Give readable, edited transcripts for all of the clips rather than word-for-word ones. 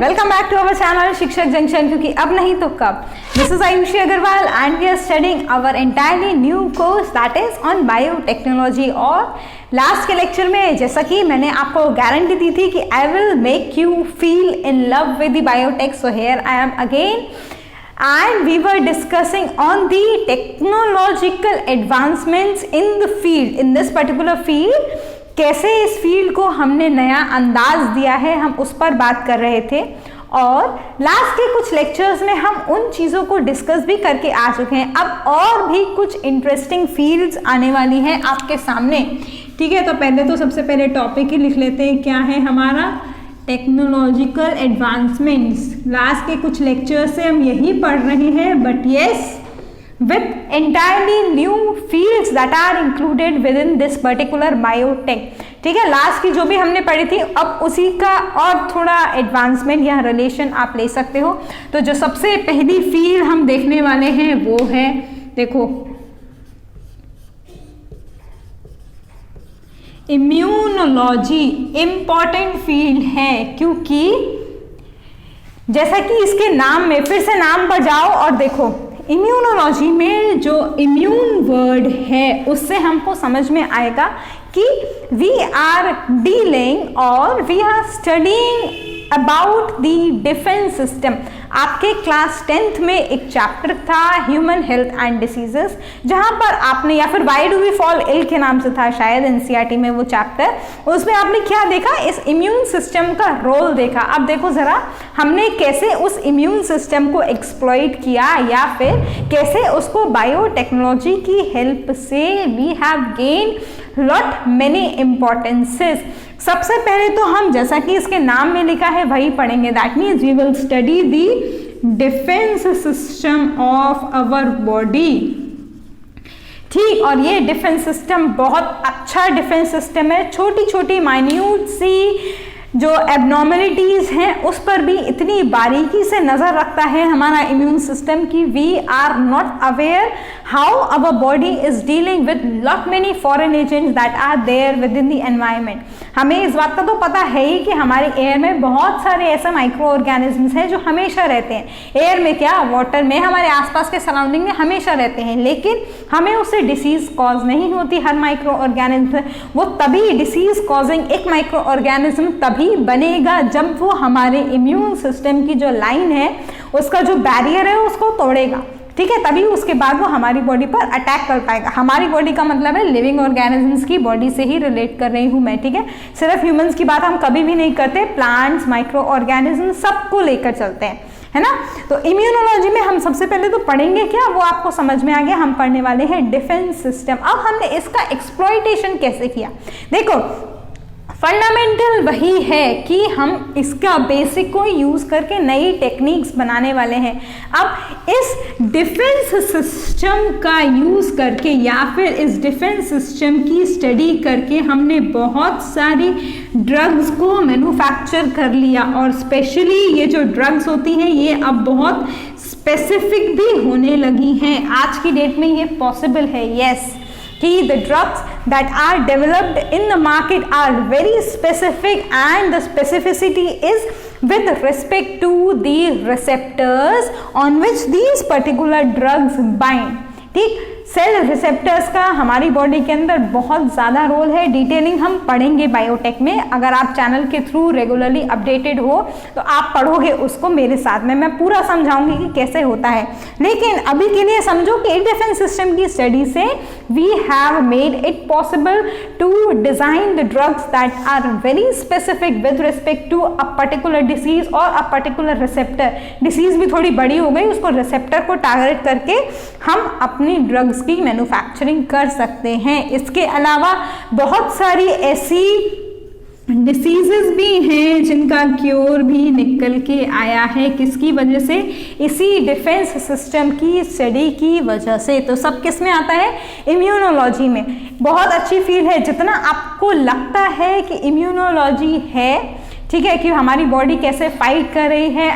Welcome back to our channel Shikshak junction, क्योंकि अब नहीं तो कब। This is Ayushi Agrawal and we are studying our entirely new course that is on biotechnology. और last के लेक्चर में जैसा कि मैंने आपको गारंटी दी थी कि I will make you feel in love with the biotech, so here I am again and we were discussing on the technological advancements in the field, in this particular field, कैसे इस field को हमने नया अंदाज दिया है, हम उस पर बात कर रहे थे। और लास्ट के कुछ लेक्चर्स में हम उन चीज़ों को डिस्कस भी करके आ चुके हैं। अब और भी कुछ इंटरेस्टिंग फील्ड्स आने वाली हैं आपके सामने, ठीक है। तो पहले तो सबसे पहले टॉपिक ही लिख लेते हैं, क्या है हमारा टेक्नोलॉजिकल एडवांसमेंट्स। लास्ट के कुछ लेक्चर से हम यही पढ़ रहे हैं, but yes with entirely new fields that are included within this particular biotech, ठीक है। लास्ट की जो भी हमने पढ़ी थी, अब उसी का और थोड़ा एडवांसमेंट या रिलेशन आप ले सकते हो। तो जो सबसे पहली फील्ड हम देखने वाले हैं वो है, देखो, इम्यूनोलॉजी। इंपॉर्टेंट फील्ड है क्योंकि जैसा कि इसके नाम में, फिर से नाम पर जाओ और देखो, इम्यूनोलॉजी में जो इम्यून वर्ड है उससे हमको समझ में आएगा कि वी आर डीलिंग और we are studying about the defence system. आपके क्लास 10th में एक चैप्टर था ह्यूमन हेल्थ एंड डिसीजेस, जहां पर आपने, या फिर why do we fall ill के नाम से था शायद एनसीईआरटी में वो चैप्टर, उसमें आपने क्या देखा, इस इम्यून सिस्टम का रोल देखा। अब देखो जरा, हमने कैसे उस इम्यून सिस्टम को एक्सप्लॉइट किया या फिर कैसे उसको बायोटेक्नोलॉजी की हेल्प से we have gain lot many importances. सबसे पहले तो हम, जैसा कि इसके नाम में लिखा है, वही पढ़ेंगे। That means we will study the defence system of our body, ठीक। और ये डिफेंस सिस्टम बहुत अच्छा डिफेंस सिस्टम है। छोटी छोटी माइन्यूट सी जो एबनॉर्मलिटीज हैं उस पर भी इतनी बारीकी से नजर रखता है हमारा इम्यून सिस्टम की we are not aware how our body is dealing with lot many foreign agents that are there within the environment. हमें इस बात का तो पता है ही कि हमारे एयर में बहुत सारे ऐसे माइक्रो ऑर्गेनिजम्स हैं जो हमेशा रहते हैं। एयर में क्या, वाटर में, हमारे आसपास के सराउंडिंग में हमेशा रहते हैं, लेकिन हमें उससे डिसीज कॉज नहीं होती। हर माइक्रो ऑर्गेनिज्म वो तभी डिसीज कॉजिंग एक माइक्रो ऑर्गेनिज्म तभी बनेगा जब वो हमारे इम्यून सिस्टम की जो लाइन है, उसका जो बैरियर है, उसको तोड़ेगा, ठीक है। तभी उसके बाद वो हमारी बॉडी पर अटैक कर पाएगा। हमारी बॉडी का मतलब है लिविंग ऑर्गेनिजम्स की बॉडी से ही रिलेट कर रही हूं मैं, ठीक है। सिर्फ ह्यूमंस की बात हम कभी भी नहीं करते, प्लांट्स, माइक्रो ऑर्गेनिज्म सबको लेकर चलते हैं, है ना। तो इम्यूनोलॉजी में हम सबसे पहले तो पढ़ेंगे क्या, वो आपको समझ में आ गया। हम पढ़ने वाले हैं डिफेंस सिस्टम। अब हमने इसका एक्सप्लॉइटेशन कैसे किया, देखो, फंडामेंटल वही है कि हम इसका बेसिक को यूज करके नई टेक्निक्स बनाने वाले हैं। अब इस डिफेंस सिस्टम का यूज करके या फिर इस डिफेंस सिस्टम की स्टडी करके हमने बहुत सारी ड्रग्स को मैन्युफैक्चर कर लिया। और स्पेशली ये जो ड्रग्स होती हैं ये अब बहुत स्पेसिफिक भी होने लगी हैं। आज की डेट में ये पॉसिबल है, यस, कि the drugs that are developed in the market are very specific and the specificity is with respect to the receptors on which these particular drugs bind, ठीक। सेल रिसेप्टर्स का हमारी body के अंदर बहुत ज़्यादा role है। Detailing हम पढ़ेंगे बायोटेक में। अगर आप चैनल के थ्रू रेगुलरली अपडेटेड हो तो आप पढ़ोगे उसको मेरे साथ में, मैं पूरा समझाऊंगी कि कैसे होता है। लेकिन अभी के लिए समझो कि डिफेंस सिस्टम की स्टडी से we have made it possible to design the drugs that are very specific with respect to a particular disease और अ पर्टिकुलर रिसेप्टर। डिसीज भी थोड़ी बड़ी हो गई, उसको रिसेप्टर को टारगेट करके हम अपनी ड्रग्स की मैन्युफैक्चरिंग कर सकते हैं। इसके अलावा बहुत सारी ऐसी डिसीजेस भी हैं जिनका क्योर भी निकल के आया है, किसकी वजह से, इसी डिफेंस सिस्टम की स्टडी की वजह से। तो सब किस में आता है, इम्यूनोलॉजी में। बहुत अच्छी फील्ड है। जितना आपको लगता है कि इम्यूनोलॉजी है, ठीक है, कि हमारी बॉडी कैसे फाइट कर रही है,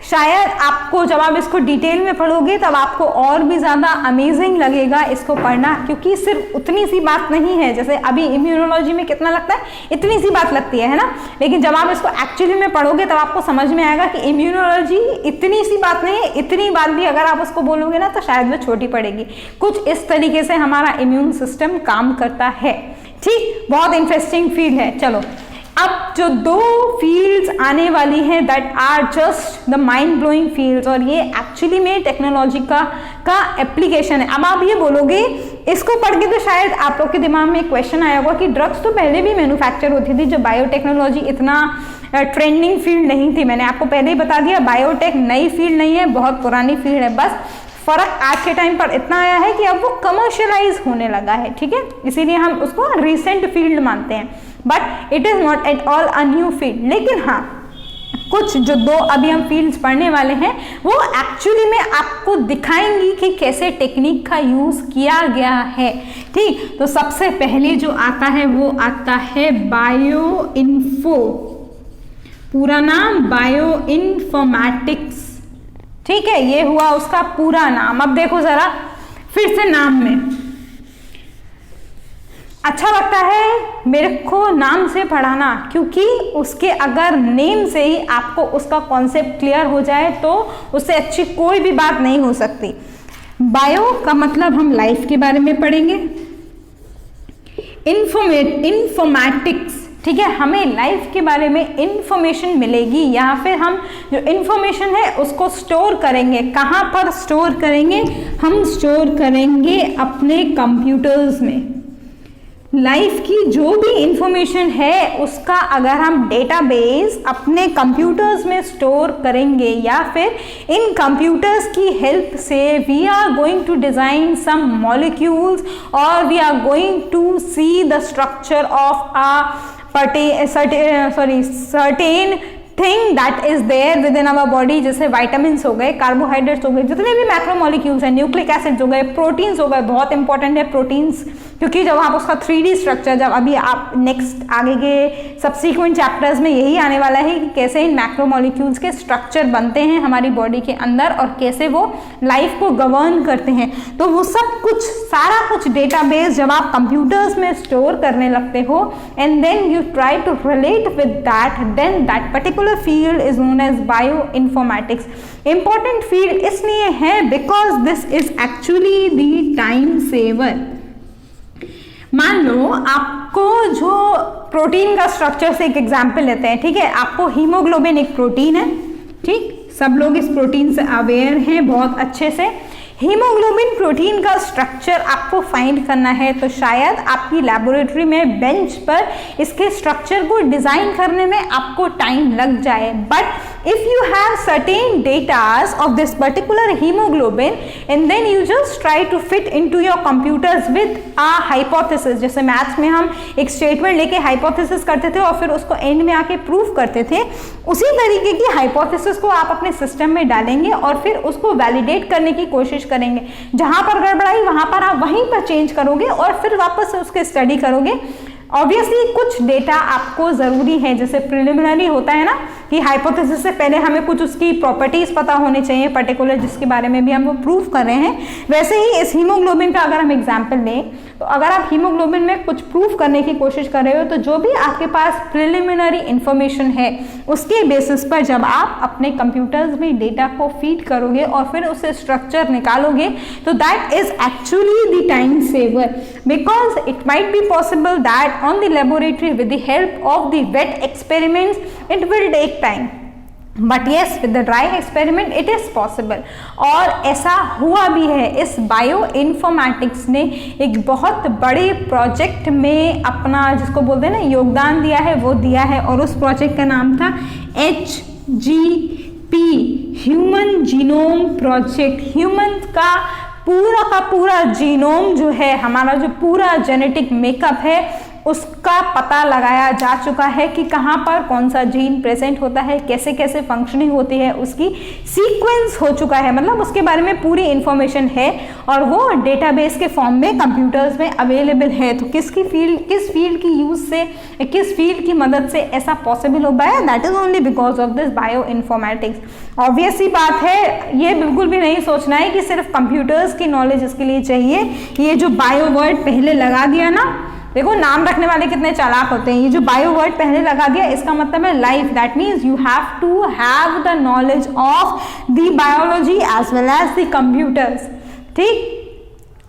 शायद आपको जब आप इसको डिटेल में पढ़ोगे तब आपको और भी ज़्यादा अमेजिंग लगेगा इसको पढ़ना, क्योंकि सिर्फ उतनी सी बात नहीं है जैसे अभी इम्यूनोलॉजी में कितना लगता है, इतनी सी बात लगती है ना, लेकिन जब आप इसको एक्चुअली में पढ़ोगे तब आपको समझ में आएगा कि इम्यूनोलॉजी इतनी सी बात नहीं है, इतनी बात भी अगर आप उसको बोलोगे ना तो शायद वो छोटी पड़ेगी। कुछ इस तरीके से हमारा इम्यून सिस्टम काम करता है। ठीक, बहुत इंटरेस्टिंग फील्ड है। चलो अब जो 2 फील्ड्स आने वाली हैं that are just the mind blowing fields, और ये एक्चुअली में टेक्नोलॉजी का एप्लीकेशन है। अब आप ये बोलोगे, इसको पढ़ के तो शायद आप लोग के दिमाग में एक क्वेश्चन आया होगा कि ड्रग्स तो पहले भी मैन्युफैक्चर होती थी, जो बायोटेक्नोलॉजी इतना ट्रेंडिंग फील्ड नहीं थी। मैंने आपको पहले ही बता दिया, बायोटेक नई फील्ड नहीं है, बहुत पुरानी फील्ड है, बस फर्क आज के टाइम पर इतना आया है कि अब वो कमर्शियलाइज होने लगा है। ठीक है, इसीलिए हम उसको रिसेंट फील्ड मानते हैं, but it is not at all a new field. लेकिन हाँ, कुछ जो 2 अभी हम फील्ड्स पढ़ने वाले हैं वो एक्चुअली में आपको दिखाएंगी कि कैसे टेक्निक का यूज किया गया है। ठीक, तो सबसे पहले जो आता है वो आता है बायो इन्फो, पूरा नाम बायो इन्फॉर्मेटिक्स। ठीक है, ये हुआ उसका पूरा नाम। अब देखो जरा फिर से नाम में अच्छा लगता है मेरे को नाम से पढ़ाना, क्योंकि उसके अगर नेम से ही आपको उसका कॉन्सेप्ट क्लियर हो जाए तो उससे अच्छी कोई भी बात नहीं हो सकती। बायो का मतलब हम लाइफ के बारे में पढ़ेंगे, इन्फॉर्मेटिक्स, ठीक है, हमें लाइफ के बारे में इंफॉर्मेशन मिलेगी, या फिर हम जो इंफॉर्मेशन है उसको स्टोर करेंगे। कहाँ पर स्टोर करेंगे? हम स्टोर करेंगे अपने कंप्यूटर्स में। लाइफ की जो भी इंफॉर्मेशन है उसका अगर हम डेटाबेस अपने कंप्यूटर्स में स्टोर करेंगे, या फिर इन कंप्यूटर्स की हेल्प से we are going to design some molecules और we are going to see the structure of certain thing that is there within our body, जैसे वाइटामिन हो गए, कार्बोहाइड्रेट्स हो गए, जितने भी मैक्रोमोलिक्यूल्स हैं, न्यूक्लिक एसिड्स हो गए, प्रोटीन्स हो गए। बहुत इंपॉर्टेंट है प्रोटीन्स, क्योंकि जब आप उसका 3D स्ट्रक्चर, जब अभी आप नेक्स्ट आगे के सब्सिक्वेंट चैप्टर्स में यही आने वाला है कि कैसे इन मैक्रोमोलिक्यूल्स के स्ट्रक्चर बनते हैं हमारी बॉडी के अंदर और कैसे वो लाइफ को गवर्न करते हैं। तो वो सब कुछ, सारा कुछ डेटाबेस जब आप कंप्यूटर्स में स्टोर करने लगते हो and then you try to relate with that, then that particular field is known as bioinformatics. Important field इसलिए है because this is actually the time saver. मान लो आपको जो प्रोटीन का स्ट्रक्चर से एक एग्जांपल लेते हैं, ठीक है, आपको हीमोग्लोबिन एक प्रोटीन है, ठीक, सब लोग इस प्रोटीन से अवेयर हैं बहुत अच्छे से। हीमोग्लोबिन प्रोटीन का स्ट्रक्चर आपको फाइंड करना है, तो शायद आपकी लेबोरेटरी में बेंच पर इसके स्ट्रक्चर को डिजाइन करने में आपको टाइम लग जाए, but if you have certain datas of this particular haemoglobin and then you just try to fit into your computers with a hypothesis, जैसे मैथ्स में हम एक स्टेटमेंट लेके हाइपोथेसिस करते थे और फिर उसको एंड में आके प्रूव करते थे, उसी तरीके की हाइपोथेसिस को आप अपने सिस्टम में डालेंगे और फिर उसको वैलिडेट करने की कोशिश करेंगे। जहां पर गड़बड़ाई वहां पर आप वहीं पर चेंज करोगे और फिर वापस से उसके स्टडी करोगे। ऑब्वियसली कुछ डेटा आपको जरूरी है, जैसे प्रिलिमिनरी होता है ना कि हाइपोथेसिस से पहले हमें कुछ उसकी प्रॉपर्टीज पता होने चाहिए पर्टिकुलर, जिसके बारे में भी हम वो प्रूव कर रहे हैं। वैसे ही इस हीमोग्लोबिन का अगर हम एग्जांपल लें, तो अगर आप हीमोग्लोबिन में कुछ प्रूव करने की कोशिश कर रहे हो, तो जो भी आपके पास प्रिलिमिनरी इंफॉर्मेशन है उसके बेसिस पर जब आप अपने कंप्यूटर्स में डेटा को फीड करोगे और फिर उससे स्ट्रक्चर निकालोगे, तो that is actually the time saver, because it might be possible that on the laboratory with the help of the wet experiments it will take time, but yes with the dry experiment it is possible। और ऐसा हुआ भी है। इस bio informatics ने एक बहुत बड़े प्रोजेक्ट में अपना, जिसको बोलते हैं ना, योगदान दिया है, वो दिया है, और उस प्रोजेक्ट का नाम था HGP, human genome project. Human का पूरा जीनोम जो है, हमारा जो पूरा जेनेटिक मेकअप है, उसका पता लगाया जा चुका है कि कहाँ पर कौन सा जीन प्रेजेंट होता है, कैसे कैसे फंक्शनिंग होती है, उसकी सीक्वेंस हो चुका है, मतलब उसके बारे में पूरी इंफॉर्मेशन है और वो डेटाबेस के फॉर्म में कंप्यूटर्स में अवेलेबल है। तो किस फील्ड की यूज से, किस फील्ड की मदद से ऐसा पॉसिबल हो पाया, that is only because of this bioinformatics. Obvious ही बात है, ये बिल्कुल भी नहीं सोचना है कि सिर्फ कंप्यूटर्स की नॉलेज इसके लिए चाहिए। ये जो बायो वर्ड पहले लगा दिया ना, देखो नाम रखने वाले कितने चालाक होते हैं, ये जो बायो वर्ड पहले लगा दिया इसका मतलब है life, that means you have to have the knowledge of the biology as well as the computers. ठीक,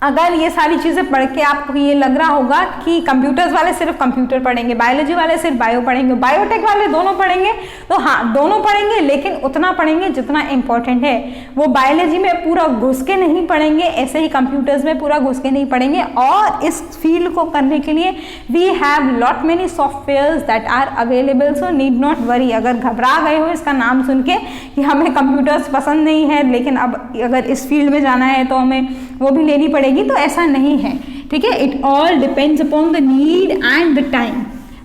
अगर ये सारी चीज़ें पढ़ के आपको ये लग रहा होगा कि कंप्यूटर्स वाले सिर्फ कंप्यूटर पढ़ेंगे, बायोलॉजी वाले सिर्फ बायो पढ़ेंगे, बायोटेक वाले दोनों पढ़ेंगे, तो हाँ दोनों पढ़ेंगे, लेकिन उतना पढ़ेंगे जितना इंपॉर्टेंट है। वो बायोलॉजी में पूरा घुस के नहीं पढ़ेंगे, ऐसे ही कंप्यूटर्स में पूरा घुस के नहीं पढ़ेंगे। और इस फील्ड को करने के लिए we have lot many softwares that are available, so need not worry. अगर घबरा गए हो इसका नाम सुन के कि हमें कंप्यूटर्स पसंद नहीं है, लेकिन अब अगर इस फील्ड में जाना है तो हमें वो भी लेनी पड़ेगी, तो ऐसा नहीं है। ठीक है, it all depends upon the need and the time,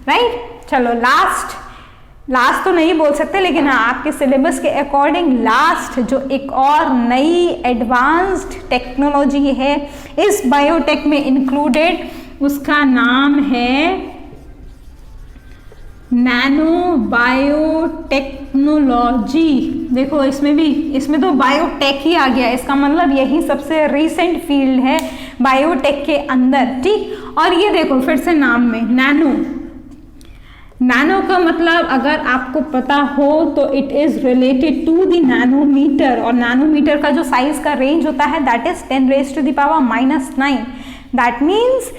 right. चलो लास्ट तो नहीं बोल सकते, लेकिन हाँ आपके सिलेबस के अकॉर्डिंग लास्ट जो एक और नई एडवांस्ड टेक्नोलॉजी है इस बायोटेक में इंक्लूडेड, उसका नाम है नैनो बायोटेक्नोलॉजी। देखो इसमें तो बायोटेक ही आ गया, इसका मतलब यही सबसे रीसेंट फील्ड है बायोटेक के अंदर। ठीक, और ये देखो फिर से नाम में नैनो का मतलब अगर आपको पता हो तो it is related to the nanometre, और नैनोमीटर का जो साइज का रेंज होता है दैट इज 10⁻⁹। दैट मीन्स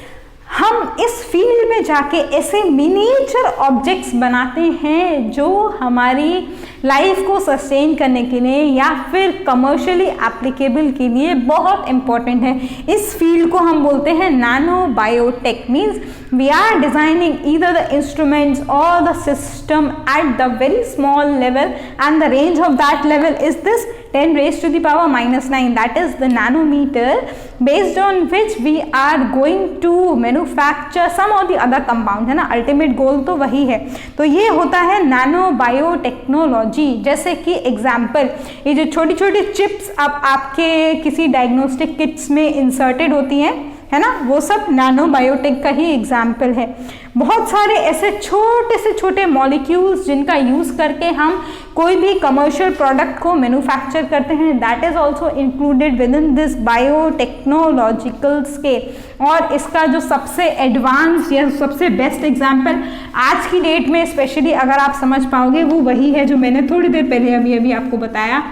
हम इस फील्ड में जाके ऐसे मिनिएचर ऑब्जेक्ट्स बनाते हैं जो हमारी लाइफ को सस्टेन करने के लिए या फिर कमर्शियली एप्लीकेबल के लिए बहुत इंपॉर्टेंट है। इस फील्ड को हम बोलते हैं nano biotech. Means we are designing either the instruments और the system at the very small level and the range of that level is this 10⁻⁹, that is the nanometer based on which we are going to manufacture some of the other compound, है ना। Ultimate goal तो वही है। तो ये होता है nano biotechnology. जैसे कि एग्जाम्पल, ये जो छोटी छोटी चिप्स अब आपके किसी डायग्नोस्टिक किट्स में इंसर्टेड होती हैं, है ना, वो सब नैनो बायोटेक का ही एग्जाम्पल है। बहुत सारे ऐसे छोटे से छोटे मॉलिक्यूल्स जिनका यूज़ करके हम कोई भी कमर्शियल प्रोडक्ट को मैन्युफैक्चर करते हैं, that is also included within this biotechnological scale. और इसका जो सबसे एडवांस या सबसे बेस्ट एग्जाम्पल आज की डेट में स्पेशली अगर आप समझ पाओगे वो वही है जो मैंने थोड़ी देर पहले अभी आपको बताया,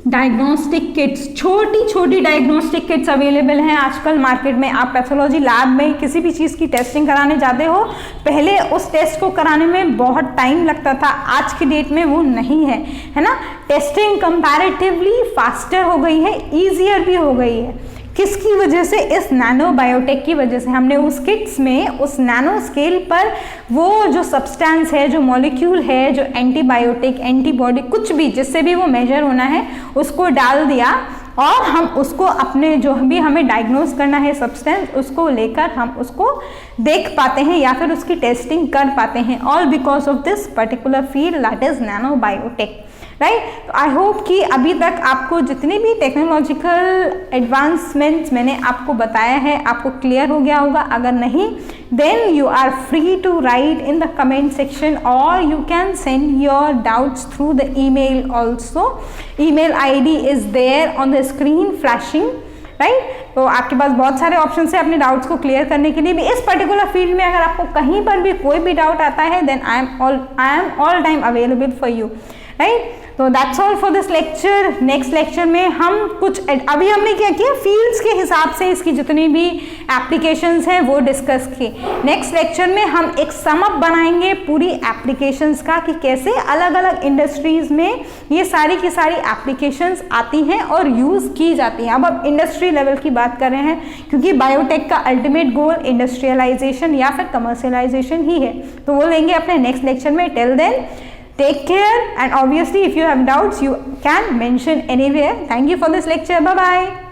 डायग्नोस्टिक किट्स। छोटी छोटी डायग्नोस्टिक किट्स अवेलेबल हैं आजकल मार्केट में। आप पैथोलॉजी लैब में किसी भी चीज़ की टेस्टिंग कराने जाते हो, पहले उस टेस्ट को कराने में बहुत टाइम लगता था, आज की डेट में वो नहीं है, है ना। टेस्टिंग कंपैरेटिवली फास्टर हो गई है, ईजियर भी हो गई है। किसकी वजह से? इस नैनो बायोटेक की वजह से। हमने उस किट्स में उस नैनो स्केल पर वो जो सब्सटेंस है, जो मॉलिक्यूल है, जो एंटीबायोटिक, एंटीबॉडी, कुछ भी जिससे भी वो मेजर होना है उसको डाल दिया और हम उसको अपने जो भी हमें डायग्नोज करना है सब्सटेंस, उसको लेकर हम उसको देख पाते हैं या फिर उसकी टेस्टिंग कर पाते हैं, all because of this particular field that is nano biotech, right. तो आई होप कि अभी तक आपको जितनी भी टेक्नोलॉजिकल एडवांसमेंट्स मैंने आपको बताया है आपको क्लियर हो गया होगा। अगर नहीं, then you are free to write in the comment section और you can send your doubts through the email also. Email ID is there on the screen flashing, right. तो आपके पास बहुत सारे ऑप्शन है अपने डाउट्स को क्लियर करने के लिए भी। इस पर्टिकुलर फील्ड में अगर आपको कहीं पर भी कोई भी डाउट आता है, then I am all time available for you, right. तो that's all for this lecture. Next lecture में हम कुछ अभी हमने क्या किया, फील्ड्स के हिसाब से इसकी जितनी भी एप्लीकेशंस हैं वो डिस्कस की। नेक्स्ट लेक्चर में हम एक समअप बनाएंगे पूरी एप्लीकेशंस का कि कैसे अलग अलग इंडस्ट्रीज में ये सारी की सारी एप्लीकेशंस आती हैं और यूज़ की जाती हैं। अब इंडस्ट्री लेवल की बात कर रहे हैं क्योंकि बायोटेक का अल्टीमेट गोल इंडस्ट्रियलाइजेशन या फिर कमर्शियलाइजेशन ही है। तो वो लेंगे अपने नेक्स्ट लेक्चर में। Till then, take care, and obviously if you have doubts you can mention anywhere. Thank you for this lecture. Bye bye.